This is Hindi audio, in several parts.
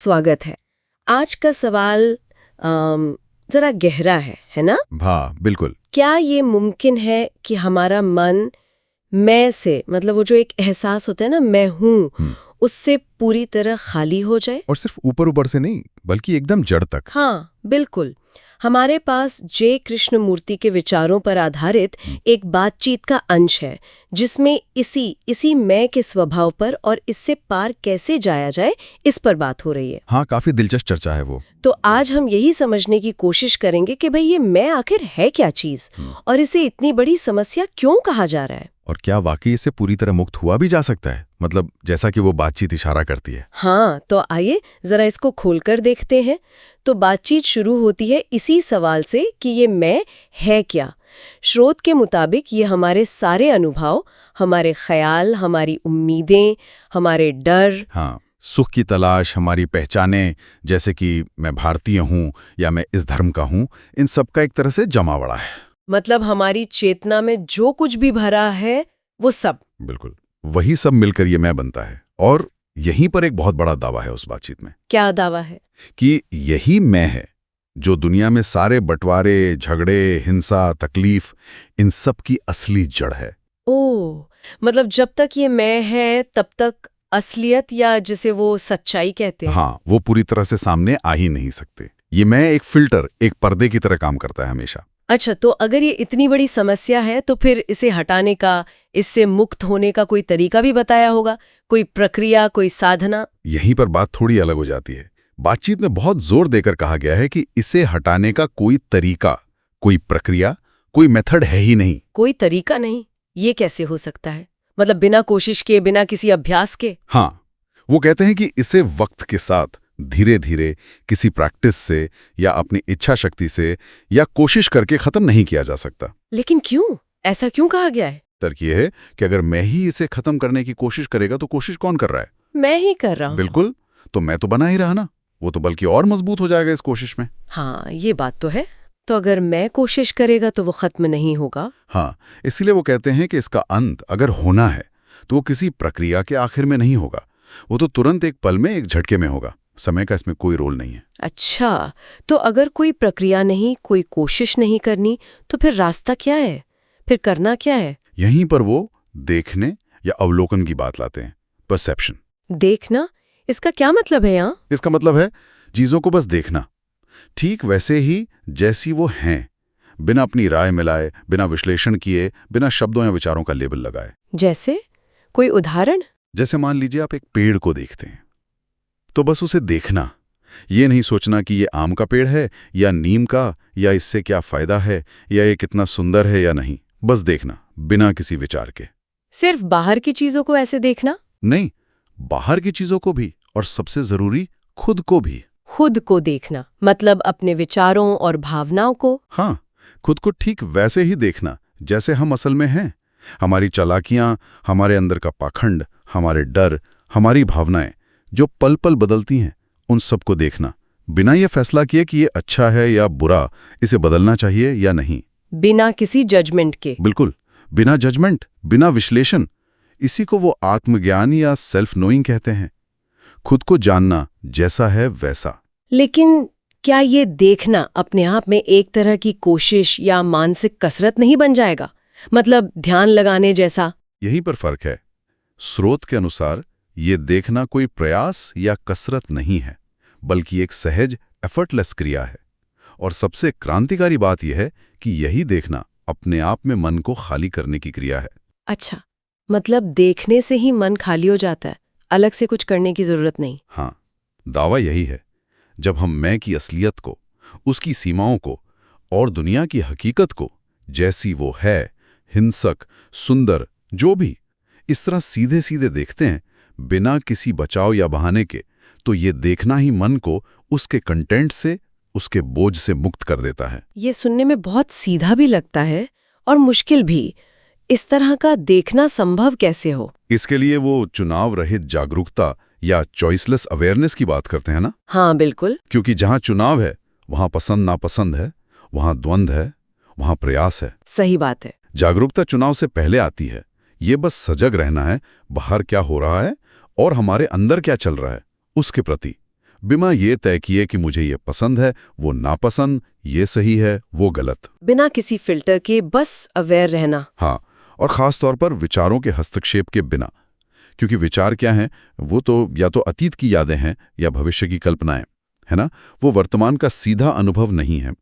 स्वागत है। आज का सवाल जरा गहरा है ना? हाँ, बिल्कुल। क्या ये मुमकिन है कि हमारा मन मैं से, मतलब वो जो एक एहसास होता है ना, मैं हूँ, उससे पूरी तरह खाली हो जाए? और सिर्फ ऊपर ऊपर से नहीं, बल्कि एकदम जड़ तक। हाँ, बिल्कुल। हमारे पास जे कृष्णमूर्ति के विचारों पर आधारित एक बातचीत का अंश है, जिसमें इसी मैं के स्वभाव पर और इससे पार कैसे जाया जाए, इस पर बात हो रही है। हाँ, काफी दिलचस्प चर्चा है वो। तो आज हम यही समझने की कोशिश करेंगे कि भाई ये मैं आखिर है क्या चीज, और इसे इतनी बड़ी समस्या क्यों कहा जा रहा है, और क्या वाकई इससे पूरी तरह मुक्त हुआ भी जा सकता है, मतलब जैसा कि वो बातचीत इशारा करती है। हाँ, तो आइए जरा इसको खोलकर देखते हैं। तो बातचीत शुरू होती है इसी सवाल से कि ये मैं है क्या। स्रोत के मुताबिक ये हमारे सारे अनुभव, हमारे ख्याल, हमारी उम्मीदें, हमारे डर, हाँ, सुख की तलाश, हमारी पहचाने, जैसे कि मैं भारतीय हूँ या मैं इस धर्म का हूँ, इन सब का एक तरह से जमावड़ा है। मतलब हमारी चेतना में जो कुछ भी भरा है वो सब। बिल्कुल, वही सब मिलकर ये मैं बनता है। और यहीं पर एक बहुत बड़ा दावा है उस बातचीत में। क्या दावा है? कि यही मैं है जो दुनिया में सारे बंटवारे, झगड़े, हिंसा, तकलीफ, इन सब की असली जड़ है। ओह, मतलब जब तक ये मैं है तब तक असलियत, या जिसे वो सच्चाई कहते हैं, हाँ, वो पूरी तरह से सामने आ ही नहीं सकते। ये मैं एक फिल्टर, एक पर्दे की तरह काम करता है हमेशा। अच्छा, तो अगर ये इतनी बड़ी समस्या है तो फिर इसे हटाने का, इससे मुक्त होने का कोई तरीका भी बताया होगा, कोई प्रक्रिया, कोई साधना? यहीं पर बात थोड़ी अलग हो जाती है। बातचीत में बहुत जोर देकर कहा गया है कि इसे हटाने का कोई तरीका, कोई प्रक्रिया, कोई मेथड है ही नहीं। कोई तरीका नहीं? ये कैसे हो सकता है? मतलब बिना कोशिश के, बिना किसी अभ्यास के? हाँ, वो कहते हैं कि इसे वक्त के साथ धीरे धीरे किसी प्रैक्टिस से या अपनी इच्छा शक्ति से या कोशिश करके खत्म नहीं किया जा सकता। लेकिन क्यों? ऐसा क्यों कहा गया है? तर्क ये है कि अगर मैं ही इसे खत्म करने की कोशिश करेगा तो कोशिश कौन कर रहा है? मैं ही कर रहा हूँ। बिल्कुल, तो मैं तो बना ही रहा ना, वो तो बल्कि और मजबूत हो जाएगा इस कोशिश में। हाँ, ये बात तो है। तो अगर मैं कोशिश करेगा तो वो खत्म नहीं होगा? हाँ, इसलिए वो कहते हैं कि इसका अंत अगर होना है तो वो किसी प्रक्रिया के आखिर में नहीं होगा, वो तो तुरंत एक पल में, एक झटके में होगा। समय का इसमें कोई रोल नहीं है। अच्छा, तो अगर कोई प्रक्रिया नहीं, कोई कोशिश नहीं करनी, तो फिर रास्ता क्या है? फिर करना क्या है? यहीं पर वो देखने या अवलोकन की बात लाते हैं, परसेप्शन। देखना? इसका क्या मतलब है यहाँ? इसका मतलब है चीजों को बस देखना, ठीक वैसे ही जैसी वो हैं, बिना अपनी राय मिलाए, बिना विश्लेषण किए, बिना शब्दों या विचारों का लेबल लगाए। जैसे? कोई उदाहरण? जैसे मान लीजिए आप एक पेड़ को देखते हैं, तो बस उसे देखना, ये नहीं सोचना कि ये आम का पेड़ है या नीम का, या इससे क्या फायदा है, या ये कितना सुंदर है या नहीं। बस देखना, बिना किसी विचार के। सिर्फ बाहर की चीजों को ऐसे देखना? नहीं, बाहर की चीजों को भी, और सबसे जरूरी खुद को भी। खुद को देखना मतलब अपने विचारों और भावनाओं को? हाँ, खुद को ठीक वैसे ही देखना जैसे हम असल में हैं। हमारी चालाकियां, हमारे अंदर का पाखंड, हमारे डर, हमारी भावनाएं जो पल पल बदलती हैं, उन सबको देखना, बिना ये फैसला किए कि ये अच्छा है या बुरा, इसे बदलना चाहिए या नहीं। बिना किसी जजमेंट के? बिल्कुल, बिना जजमेंट, बिना विश्लेषण। इसी को वो आत्मज्ञान या सेल्फ नोइंग कहते हैं, खुद को जानना जैसा है वैसा। लेकिन क्या ये देखना अपने आप में एक तरह की कोशिश या मानसिक कसरत नहीं बन जाएगा? मतलब ध्यान लगाने जैसा? यहीं पर फर्क है। स्रोत के अनुसार ये देखना कोई प्रयास या कसरत नहीं है, बल्कि एक सहज, एफर्टलेस क्रिया है। और सबसे क्रांतिकारी बात यह है कि यही देखना अपने आप में मन को खाली करने की क्रिया है। अच्छा, मतलब देखने से ही मन खाली हो जाता है, अलग से कुछ करने की जरूरत नहीं? हाँ, दावा यही है। जब हम मैं की असलियत को, उसकी सीमाओं को और दुनिया की हकीकत को, जैसी वो है, हिंसक, सुंदर, जो भी, इस तरह सीधे सीधे देखते हैं, बिना किसी बचाव या बहाने के, तो ये देखना ही मन को उसके कंटेंट से, उसके बोझ से मुक्त कर देता है। ये सुनने में बहुत सीधा भी लगता है और मुश्किल भी। इस तरह का देखना संभव कैसे हो? इसके लिए वो चुनाव रहित जागरूकता या चॉइसलेस अवेयरनेस की बात करते हैं ना? हाँ, बिल्कुल। क्योंकि जहां चुनाव है, वहां पसंद नापसंद है, वहां द्वंद्व है, वहां प्रयास है। सही बात है। जागरूकता चुनाव से पहले आती है। ये बस सजग रहना है, बाहर क्या हो रहा है और हमारे अंदर क्या चल रहा है, उसके प्रति, बिना ये तय किए कि मुझे ये पसंद है, वो नापसंद, ये सही है, वो गलत। बिना किसी फिल्टर के बस अवेयर रहना। हाँ, और ख़ास तौर पर विचारों के हस्तक्षेप के बिना। क्योंकि विचार क्या हैं, वो तो या तो अतीत की यादें हैं या भविष्य की कल्पनाएं, है ना? वो वर्तमान का सीधा अनुभव नहीं है।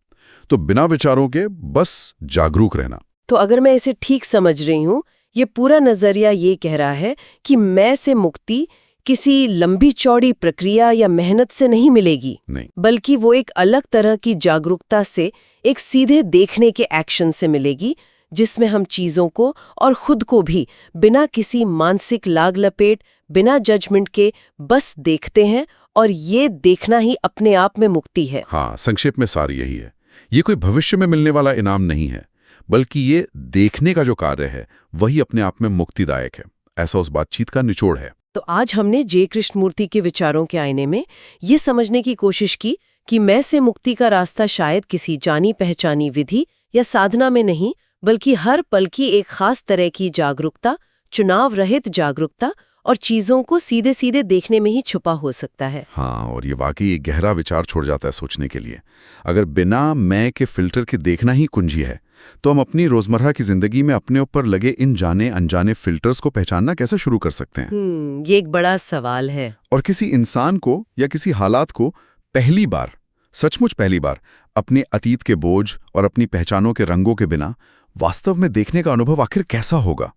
तो बिना विचारों के बस जागरूक रहना। तो अगर मैं इसे ठीक समझ रही हूँ, ये पूरा नजरिया ये कह रहा है कि मैं से मुक्ति किसी लंबी चौड़ी प्रक्रिया या मेहनत से नहीं मिलेगी, नहीं, बल्कि वो एक अलग तरह की जागरूकता से, एक सीधे देखने के एक्शन से मिलेगी, जिसमें हम चीजों को और खुद को भी बिना किसी मानसिक लाग लपेट, बिना जजमेंट के बस देखते हैं, और ये देखना ही अपने आप में मुक्ति है। हाँ, संक्षेप में सार यही है। ये कोई भविष्य में मिलने वाला इनाम नहीं है, बल्कि ये देखने का जो कार्य है वही अपने आप में मुक्तिदायक है। ऐसा उस बातचीत का निचोड़ है। तो आज हमने जे कृष्णमूर्ति के विचारों के आईने में ये समझने की कोशिश की कि मैं से मुक्ति का रास्ता शायद किसी जानी पहचानी विधि या साधना में नहीं, बल्कि हर पल की एक खास तरह की जागरूकता, चुनाव रहित जागरूकता और चीजों को सीधे सीधे देखने में ही छुपा हो सकता है। हाँ, और ये वाकई एक गहरा विचार छोड़ जाता है सोचने के लिए। अगर बिना मैं के फिल्टर के देखना ही कुंजी है, तो हम अपनी रोजमर्रा की जिंदगी में अपने ऊपर लगे इन जाने अनजाने फिल्टर्स को पहचानना कैसे शुरू कर सकते हैं? ये एक बड़ा सवाल है। और किसी इंसान को या किसी हालात को पहली बार, सचमुच पहली बार, अपने अतीत के बोझ और अपनी पहचानों के रंगों के बिना वास्तव में देखने का अनुभव आखिर कैसा होगा?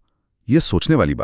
ये सोचने वाली बात